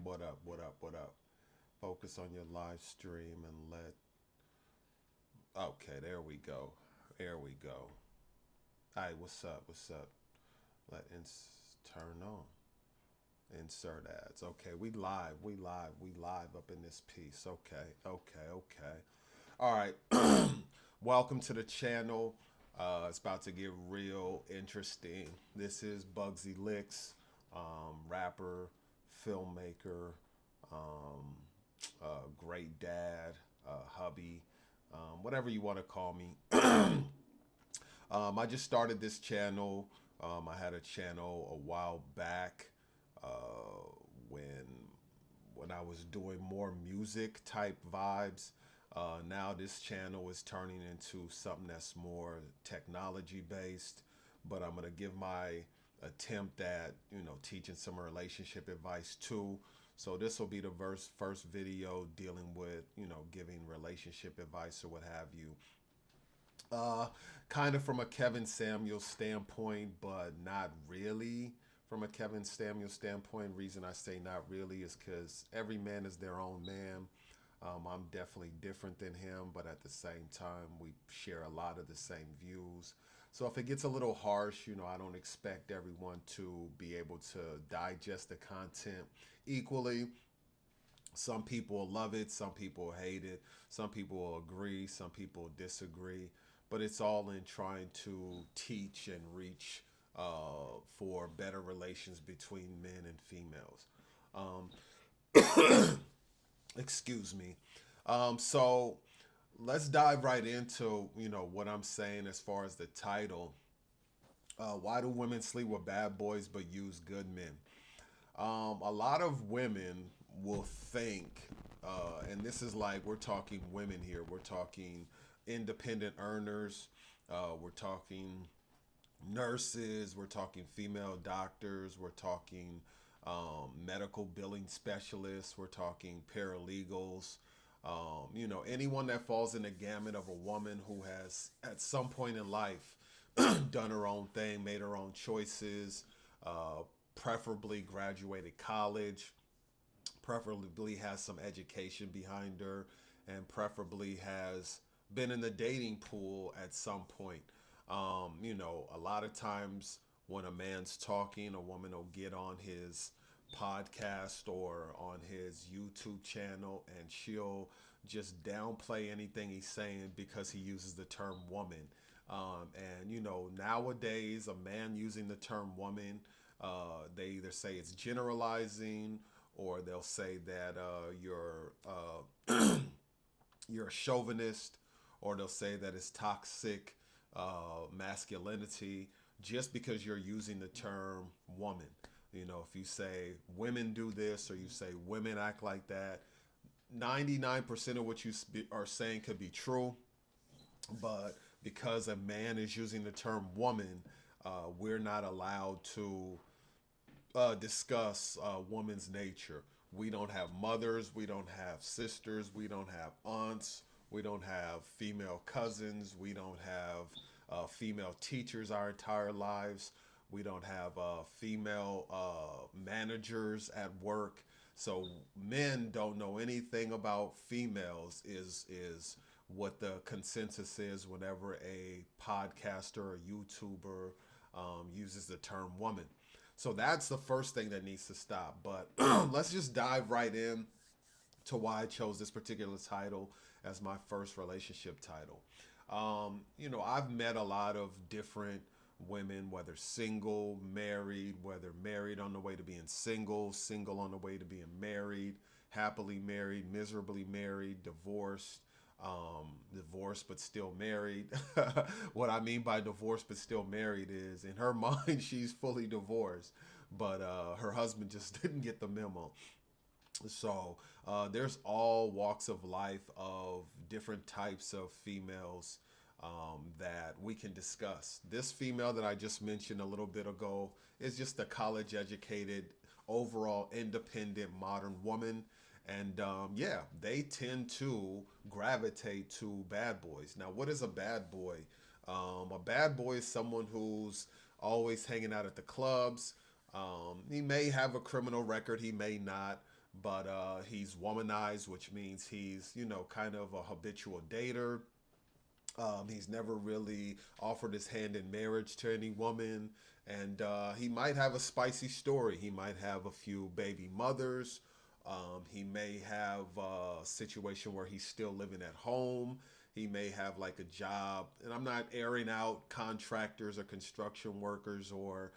What up? What up? What up? Focus on your live stream and let. Okay, there we go. There we go. Hi, what's up? What's up? Turn on. Insert ads. Okay, we live. We live. We live up in this piece. Okay, okay, okay. All right. Welcome to the channel. It's about to get real interesting. This is Bugsy Licks, rapper, filmmaker, um, great dad, hubby, whatever you want to call me. I just started this channel. I had a channel a while back uh, when I was doing more music type vibes. Now this channel is turning into something that's more technology based, but I'm gonna give my attempt at teaching some relationship advice too. So this will be the first video dealing with giving relationship advice or what have you. Uh, Kind of from a Kevin Samuels standpoint, but not really from a Kevin Samuels standpoint. Reason I say not really is because every man is their own man. I'm definitely different than him, but at the same time, we share a lot of the same views. So if it gets a little harsh, I don't expect everyone to be able to digest the content equally. Some people love it, some people hate it, some people agree, some people disagree, but it's all in trying to teach and reach for better relations between men and females. Um, Excuse me. So let's dive right into what I'm saying as far as the title. Why do women sleep with bad boys but use good men? A lot of women will think, and this is like we're talking women here. We're talking independent earners. We're talking nurses. We're talking female doctors. We're talking medical billing specialists. We're talking paralegals. Anyone that falls in the gamut of a woman who has, at some point in life, done her own thing, made her own choices, preferably graduated college, preferably has some education behind her, and preferably has been in the dating pool at some point. A lot of times when a man's talking, a woman will get on his podcast or on his YouTube channel and she'll just downplay anything he's saying because he uses the term woman. And nowadays, a man using the term woman, they either say it's generalizing or they'll say that you're a chauvinist, or they'll say that it's toxic masculinity just because you're using the term woman. If you say women do this or you say women act like that, 99% of what you are saying could be true, but because a man is using the term woman, we're not allowed to discuss woman's nature. We don't have mothers, we don't have sisters, we don't have aunts, we don't have female cousins, we don't have female teachers our entire lives, we don't have female managers at work. So men don't know anything about females is what the consensus is whenever a podcaster or YouTuber uses the term woman. So that's the first thing that needs to stop. But let's just dive right in to why I chose this particular title as my first relationship title. I've met a lot of different women, whether single, married, whether married on the way to being single, single on the way to being married, happily married, miserably married, divorced, divorced but still married. What I mean by divorced but still married is in her mind she's fully divorced, but her husband just didn't get the memo. So there's all walks of life of different types of females that we can discuss. This female that I just mentioned a little bit ago is just a college educated, overall independent modern woman. And yeah, they tend to gravitate to bad boys. Now, what is a bad boy? A bad boy is someone who's always hanging out at the clubs. He may have a criminal record, he may not, but he's womanized, which means he's, kind of a habitual dater. He's never really offered his hand in marriage to any woman. And he might have a spicy story. He might have a few baby mothers. He may have a situation where he's still living at home. He may have like a job, and I'm not airing out contractors or construction workers or,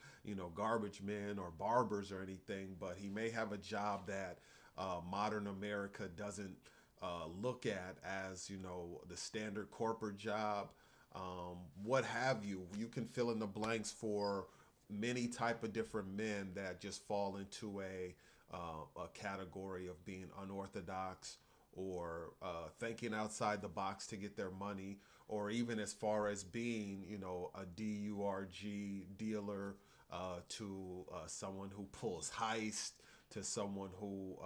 garbage men or barbers or anything, but he may have a job that modern America doesn't look at as, the standard corporate job. What have you. You can fill in the blanks for many type of different men that just fall into a category of being unorthodox or thinking outside the box to get their money, or even as far as being, a DURG dealer, to someone who pulls heist, to someone who,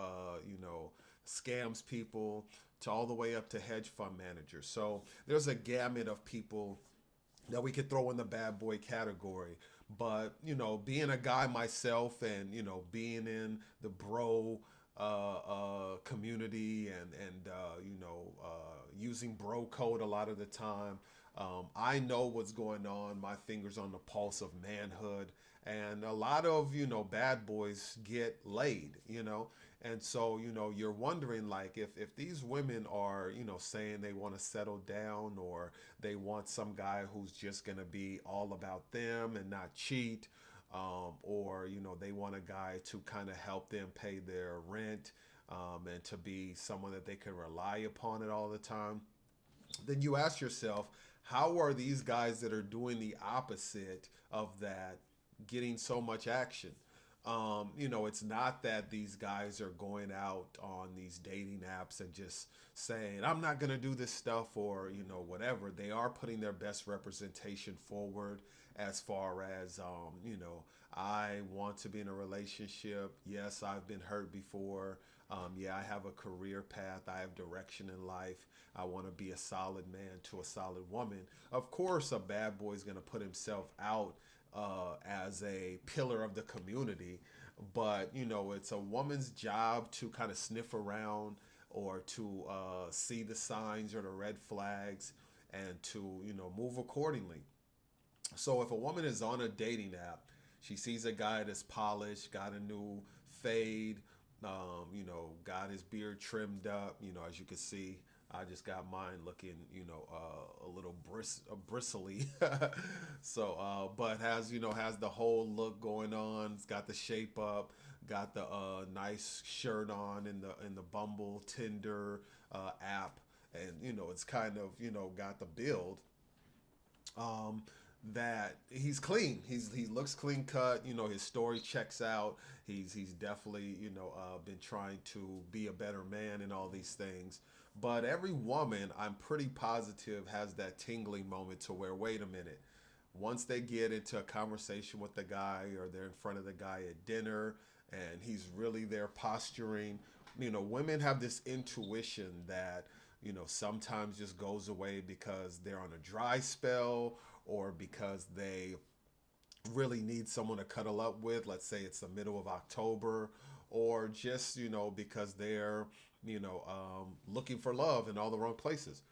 scams people, to all the way up to hedge fund managers. So there's a gamut of people that we could throw in the bad boy category. But, being a guy myself and, being in the bro community and using bro code a lot of the time, I know what's going on. My fingers on the pulse of manhood. And a lot of, bad boys get laid, And so, you're wondering, like, if these women are, saying they want to settle down, or they want some guy who's just going to be all about them and not cheat, or, they want a guy to kind of help them pay their rent, and to be someone that they can rely upon it all the time, then you ask yourself, how are these guys that are doing the opposite of that getting so much action? It's not that these guys are going out on these dating apps and just saying, I'm not going to do this stuff, or, whatever. They are putting their best representation forward as far as, I want to be in a relationship. Yes, I've been hurt before. Yeah, I have a career path. I have direction in life. I want to be a solid man to a solid woman. Of course, a bad boy is going to put himself out as a pillar of the community. But, it's a woman's job to kind of sniff around, or to see the signs or the red flags, and to, move accordingly. So if a woman is on a dating app, she sees a guy that's polished, got a new fade, got his beard trimmed up, as you can see. I just got mine looking, a little bristly. So, but has the whole look going on. It's got the shape up, got the nice shirt on in the Bumble, Tinder app, and it's kind of got the build. That he's clean. He looks clean cut. His story checks out. He's definitely been trying to be a better man and all these things. But every woman, I'm pretty positive, has that tingling moment to where, wait a minute, once they get into a conversation with the guy, or they're in front of the guy at dinner and he's really there posturing, women have this intuition that, sometimes just goes away because they're on a dry spell, or because they really need someone to cuddle up with. Let's say it's the middle of October, or just, because they're, looking for love in all the wrong places.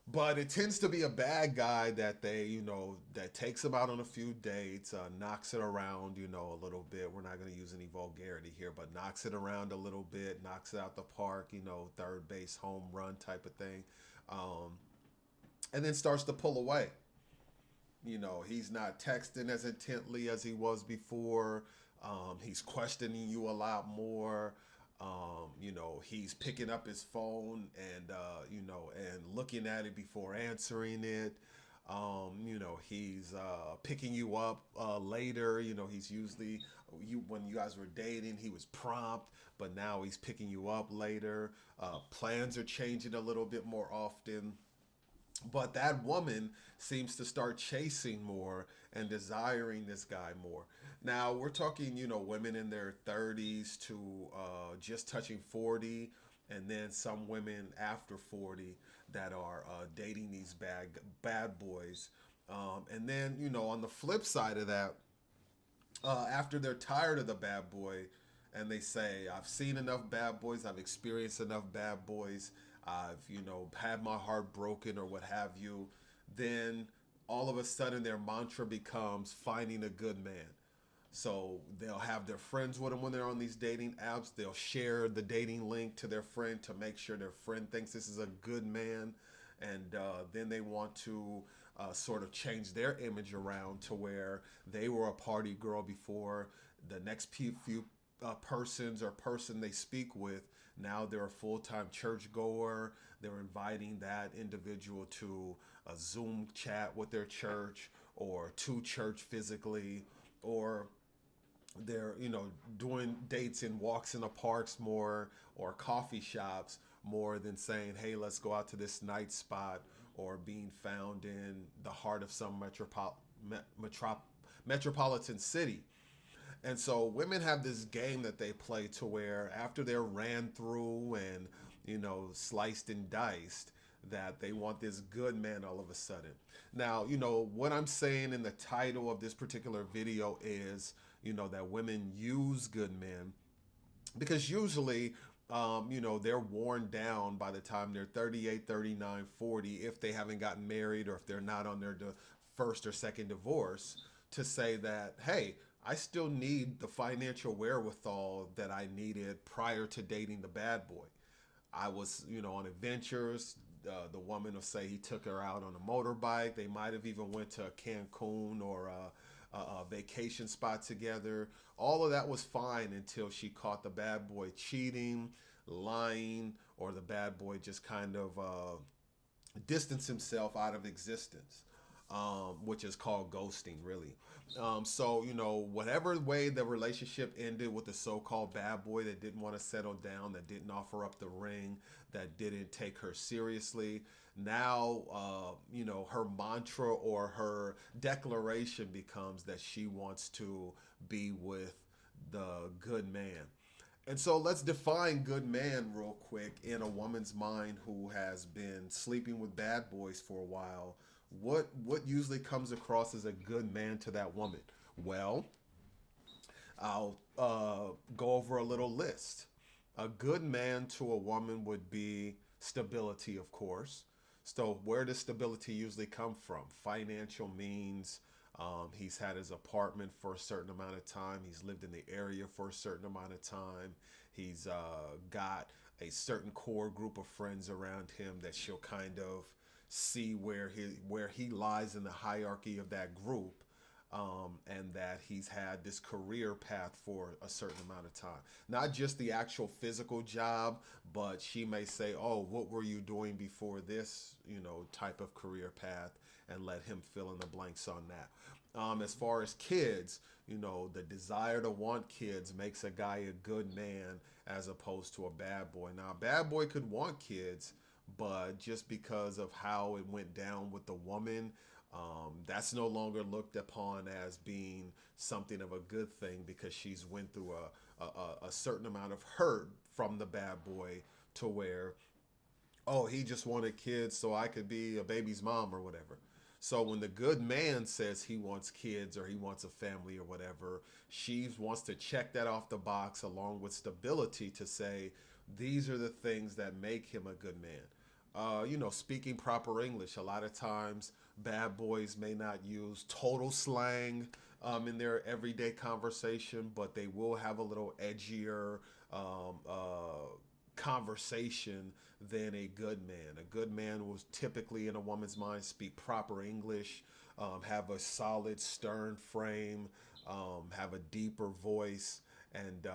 But it tends to be a bad guy that that takes them out on a few dates, knocks it around, a little bit. We're not going to use any vulgarity here, but knocks it around a little bit, knocks it out the park, third base, home run type of thing. And then starts to pull away. He's not texting as intently as he was before. He's questioning you a lot more. He's picking up his phone and, and looking at it before answering it. He's picking you up later. He's usually, when you guys were dating, he was prompt, but now he's picking you up later. Plans are changing a little bit more often. But that woman seems to start chasing more and desiring this guy more. Now, we're talking, women in their 30s to just touching 40, and then some women after 40 that are dating these bad boys. And then, on the flip side of that, after they're tired of the bad boy and they say, I've seen enough bad boys, I've experienced enough bad boys, I've, had my heart broken or what have you, then all of a sudden their mantra becomes finding a good man. So they'll have their friends with them when they're on these dating apps. They'll share the dating link to their friend to make sure their friend thinks this is a good man. And then they want to sort of change their image around to where they were a party girl before. The next few persons or person they speak with, now they're a full-time churchgoer. They're inviting that individual to a Zoom chat with their church or to church physically, or they're doing dates and walks in the parks more, or coffee shops more than saying, hey, let's go out to this night spot, or being found in the heart of some metropolitan city. And so women have this game that they play to where after they're ran through and sliced and diced, that they want this good man all of a sudden. Now, what I'm saying in the title of this particular video is, that women use good men because usually, they're worn down by the time they're 38, 39, 40, if they haven't gotten married or if they're not on their first or second divorce, to say that, hey, I still need the financial wherewithal that I needed prior to dating the bad boy. I was, on adventures. The woman will say he took her out on a motorbike. They might have even went to Cancun or a vacation spot together. All of that was fine until she caught the bad boy cheating, lying, or the bad boy just kind of distanced himself out of existence, which is called ghosting, really. So, whatever way the relationship ended with the so-called bad boy that didn't want to settle down, that didn't offer up the ring, that didn't take her seriously, now, her mantra or her declaration becomes that she wants to be with the good man. And so let's define good man real quick in a woman's mind who has been sleeping with bad boys for a while. What usually comes across as a good man to that woman? Well, I'll go over a little list. A good man to a woman would be stability, of course. So where does stability usually come from? Financial means. He's had his apartment for a certain amount of time. He's lived in the area for a certain amount of time. He's got a certain core group of friends around him that she'll kind of see where he lies in the hierarchy of that group, and that he's had this career path for a certain amount of time. Not just the actual physical job, but she may say, oh, what were you doing before this, type of career path, and let him fill in the blanks on that. As far as kids, the desire to want kids makes a guy a good man as opposed to a bad boy. Now, a bad boy could want kids, but just because of how it went down with the woman, that's no longer looked upon as being something of a good thing, because she's went through a certain amount of hurt from the bad boy to where, oh, he just wanted kids so I could be a baby's mom or whatever. So when the good man says he wants kids or he wants a family or whatever, she wants to check that off the box along with stability to say, these are the things that make him a good man. Speaking proper English. A lot of times bad boys may not use total slang in their everyday conversation, but they will have a little edgier conversation than a good man. A good man will typically, in a woman's mind, speak proper English, have a solid, stern frame, have a deeper voice, and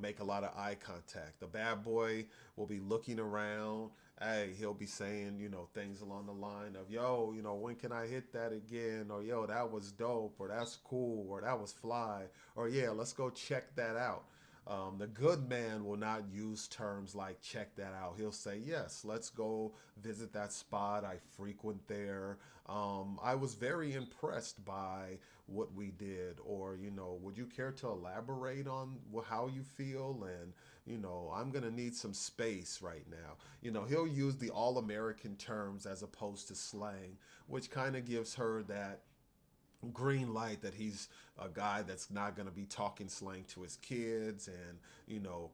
make a lot of eye contact. The bad boy will be looking around. Hey, he'll be saying, things along the line of, yo, when can I hit that again? Or, yo, that was dope, or that's cool, or that was fly, or yeah, let's go check that out. The good man will not use terms like check that out. He'll say, yes, let's go visit that spot. I frequent there. I was very impressed by what we did. Or, would you care to elaborate on how you feel? And, I'm going to need some space right now. He'll use the all-American terms as opposed to slang, which kind of gives her that green light that he's a guy that's not going to be talking slang to his kids and,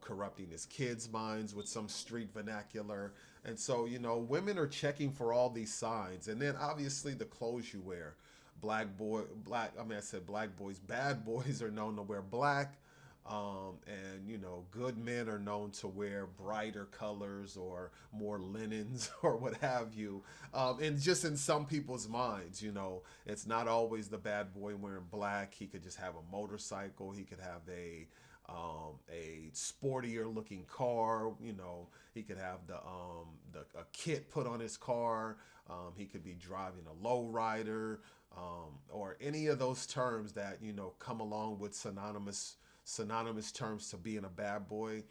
corrupting his kids' minds with some street vernacular. And so, women are checking for all these signs. And then obviously the clothes you wear. I said black boys, bad boys are known to wear black. And good men are known to wear brighter colors or more linens or what have you. And just in some people's minds, it's not always the bad boy wearing black. He could just have a motorcycle. He could have a sportier looking car. He could have a kit put on his car. He could be driving a lowrider, or any of those terms that come along with synonymous terms to being a bad boy.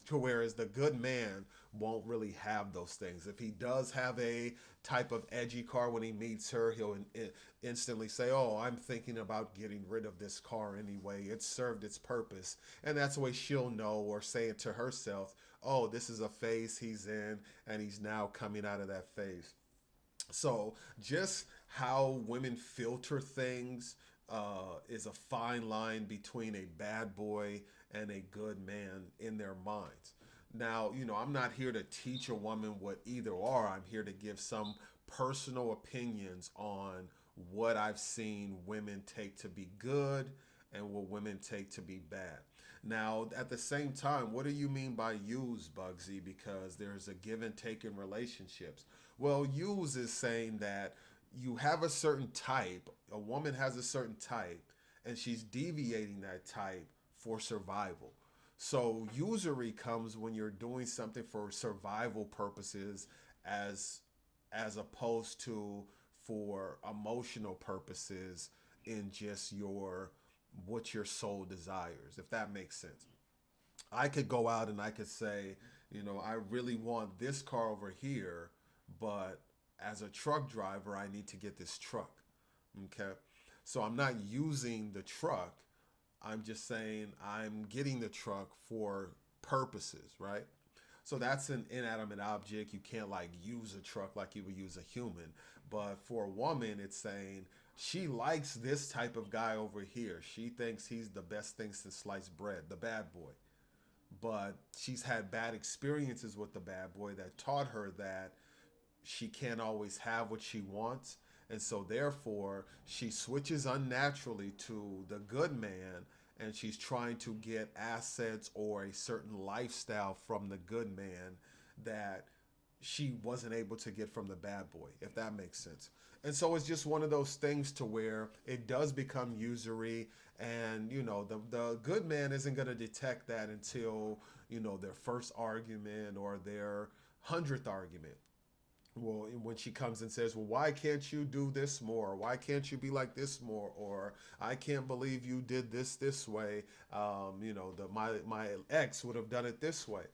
Whereas the good man won't really have those things. If he does have a type of edgy car when he meets her, he'll instantly say, "Oh, I'm thinking about getting rid of this car anyway. It served its purpose." And that's the way she'll know, or say it to herself, "Oh, this is a phase he's in, and he's now coming out of that phase." So just how women filter things is a fine line between a bad boy and a good man in their minds. Now, I'm not here to teach a woman what either are. I'm here to give some personal opinions on what I've seen women take to be good and what women take to be bad. Now, at the same time, what do you mean by use, Bugsy? Because there's a give and take in relationships. Well, use is saying that you have a certain type, a woman has a certain type, and she's deviating that type for survival. So usury comes when you're doing something for survival purposes as opposed to for emotional purposes in just what your soul desires, if that makes sense. I could go out and I could say, I really want this car over here, but as a truck driver, I need to get this truck. Okay. So I'm not using the truck. I'm just saying I'm getting the truck for purposes, right? So that's an inanimate object. You can't like use a truck like you would use a human. But for a woman, it's saying she likes this type of guy over here. She thinks he's the best thing since sliced bread, the bad boy. But she's had bad experiences with the bad boy that taught her that she can't always have what she wants. And so therefore she switches unnaturally to the good man, and she's trying to get assets or a certain lifestyle from the good man that she wasn't able to get from the bad boy, if that makes sense. And so it's just one of those things to where it does become usury. And the good man isn't going to detect that until their first argument or their 100th argument. Well, when she comes and says, "Well, why can't you do this more? Why can't you be like this more?" Or "I can't believe you did this way. My ex would have done it this way."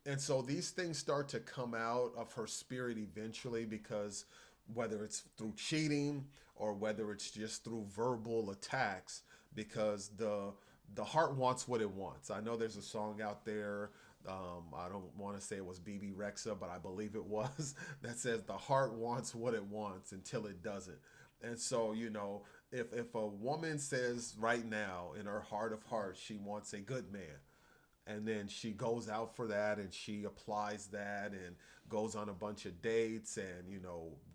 And so these things start to come out of her spirit eventually, because whether it's through cheating or whether it's just through verbal attacks, because the heart wants what it wants. I know there's a song out there. I don't want to say it was BB Rexa, but I believe it was, that says the heart wants what it wants until it doesn't. And so, if a woman says right now in her heart of hearts she wants a good man, and then she goes out for that and she applies that and goes on a bunch of dates, and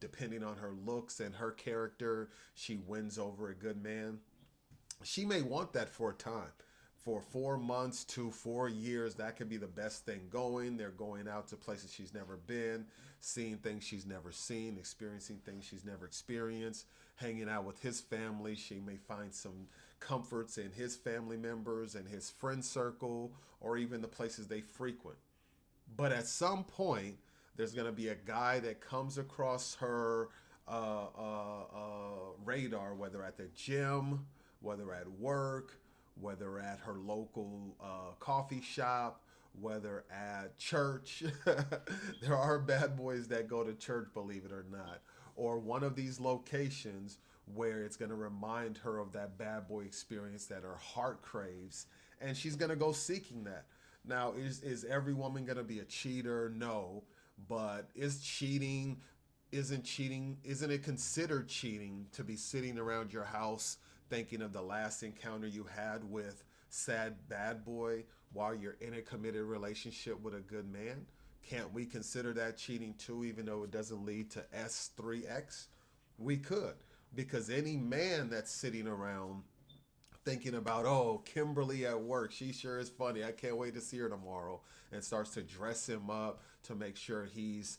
depending on her looks and her character, she wins over a good man. She may want that for a time. For 4 months to 4 years, that could be the best thing going. They're going out to places she's never been, seeing things she's never seen, experiencing things she's never experienced, hanging out with his family. She may find some comforts in his family members and his friend circle, or even the places they frequent. But at some point, there's going to be a guy that comes across her radar, whether at the gym, whether at work, whether at her local coffee shop, whether at church. There are bad boys that go to church, believe it or not, or one of these locations where it's going to remind her of that bad boy experience that her heart craves, and she's going to go seeking that. Now, is every woman going to be a cheater? No. But is cheating isn't it considered cheating to be sitting around your house thinking of the last encounter you had with sad bad boy while you're in a committed relationship with a good man? Can't we consider that cheating too, even though it doesn't lead to S3X? We could, because any man that's sitting around thinking about, oh, Kimberly at work, she sure is funny, I can't wait to see her tomorrow, and starts to dress him up to make sure he's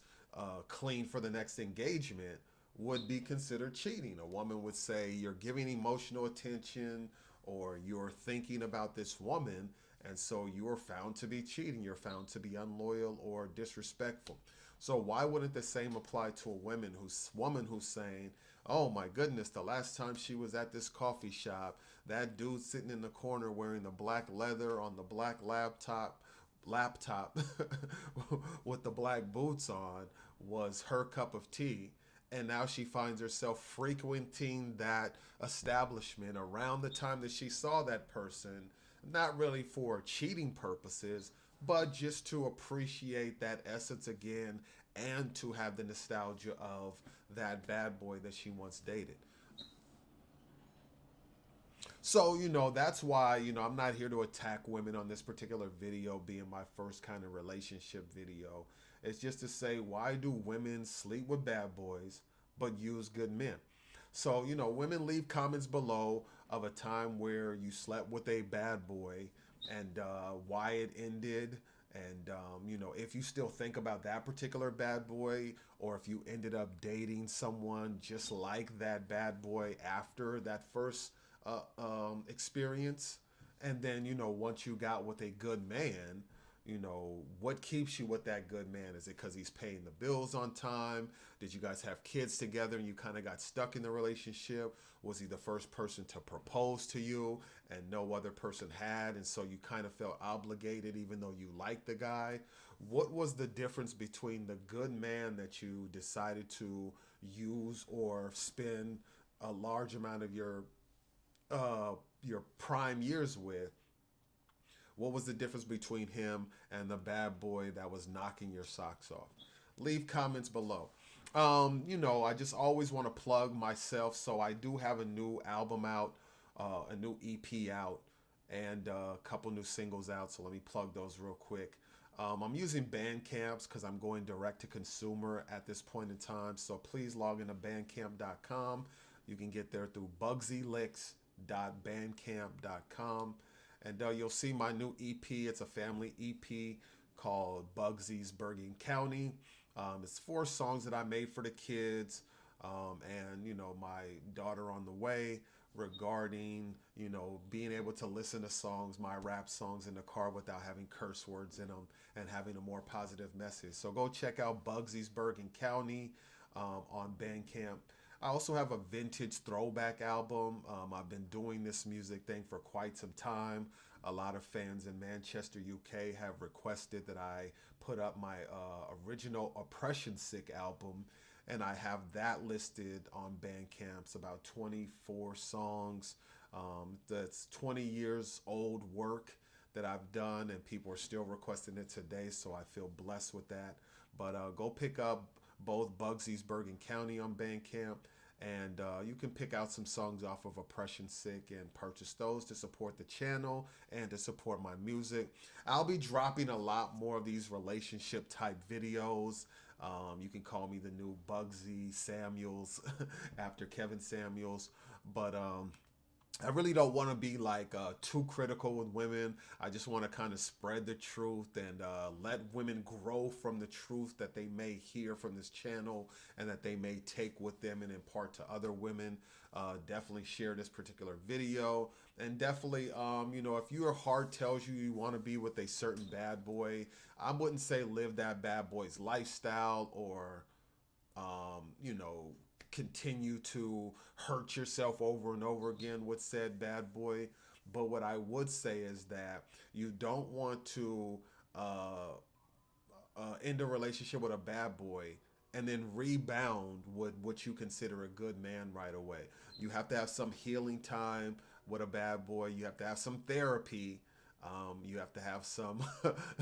clean for the next engagement, would be considered cheating. A woman would say, you're giving emotional attention, or you're thinking about this woman, and so you are found to be cheating. You're found to be unloyal or disrespectful. So why wouldn't the same apply to a woman who's saying, oh my goodness, the last time she was at this coffee shop, that dude sitting in the corner wearing the black leather on the black laptop with the black boots on was her cup of tea. And now she finds herself frequenting that establishment around the time that she saw that person, not really for cheating purposes, but just to appreciate that essence again and to have the nostalgia of that bad boy that she once dated. So, that's why, I'm not here to attack women on this particular video being my first kind of relationship video. It's just to say, why do women sleep with bad boys but use good men? So, women, leave comments below of a time where you slept with a bad boy and why it ended. And, if you still think about that particular bad boy, or if you ended up dating someone just like that bad boy after that first experience. And then, once you got with a good man, what keeps you with that good man? Is it because he's paying the bills on time? Did you guys have kids together and you kind of got stuck in the relationship? Was he the first person to propose to you and no other person had? And so you kind of felt obligated even though you liked the guy? What was the difference between the good man that you decided to use or spend a large amount of your prime years with? What was the difference between him and the bad boy that was knocking your socks off? Leave comments below. I just always want to plug myself. So I do have a new album out, a new EP out, and a couple new singles out. So let me plug those real quick. I'm using Bandcamps because I'm going direct to consumer at this point in time. So please log into bandcamp.com. You can get there through bugsylicks.bandcamp.com. And you'll see my new EP. It's a family EP called Bugsy's Bergen County. It's 4 songs that I made for the kids and, my daughter on the way, regarding, being able to listen to songs, my rap songs in the car without having curse words in them and having a more positive message. So go check out Bugsy's Bergen County on Bandcamp. I also have a vintage throwback album. I've been doing this music thing for quite some time. A lot of fans in Manchester, UK have requested that I put up my original Oppression Sick album, and I have that listed on Bandcamp. It's about 24 songs. That's 20 years old work that I've done, and people are still requesting it today, so I feel blessed with that. But go pick up both Bugsy's Bergen County on Bandcamp, and you can pick out some songs off of Oppression Sick and purchase those to support the channel and to support my music. I'll be dropping a lot more of these relationship type videos. You can call me the new Bugsy Samuels after Kevin Samuels, but I really don't want to be like too critical with women. I just want to kind of spread the truth and let women grow from the truth that they may hear from this channel and that they may take with them and impart to other women. Definitely share this particular video, and definitely, if your heart tells you you want to be with a certain bad boy, I wouldn't say live that bad boy's lifestyle or, continue to hurt yourself over and over again with said bad boy. But what I would say is that you don't want to end a relationship with a bad boy and then rebound with what you consider a good man right away. You have to have some healing time with a bad boy. You have to have some therapy. You have to have some,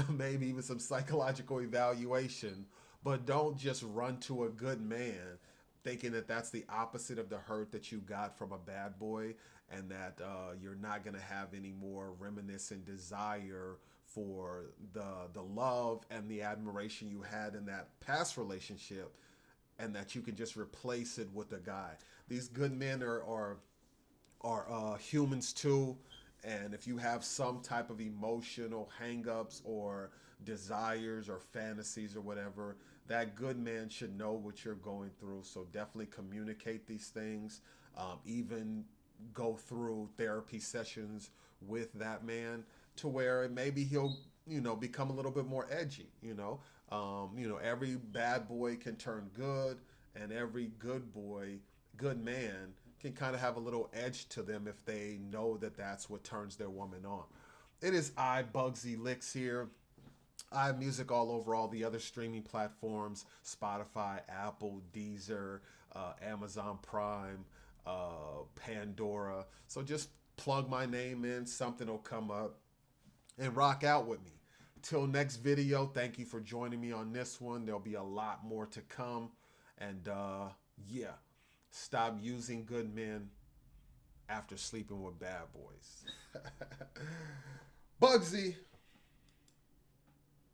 maybe even some psychological evaluation But don't just run to a good man thinking that that's the opposite of the hurt that you got from a bad boy, and that you're not going to have any more reminiscent desire for the love and the admiration you had in that past relationship, and that you can just replace it with a guy. These good men are humans too, and if you have some type of emotional hangups or desires or fantasies or whatever, that good man should know what you're going through. So definitely communicate these things. Even go through therapy sessions with that man to where maybe he'll become a little bit more edgy. Every bad boy can turn good, and every good man can kind of have a little edge to them if they know that that's what turns their woman on. It is I, Bugsy Licks here. I have music all over all the other streaming platforms: Spotify, Apple, Deezer, Amazon Prime, Pandora. So just plug my name in, something will come up, and rock out with me. Till next video, thank you for joining me on this one. There'll be a lot more to come. And yeah, stop using good men after sleeping with bad boys. Bugsy.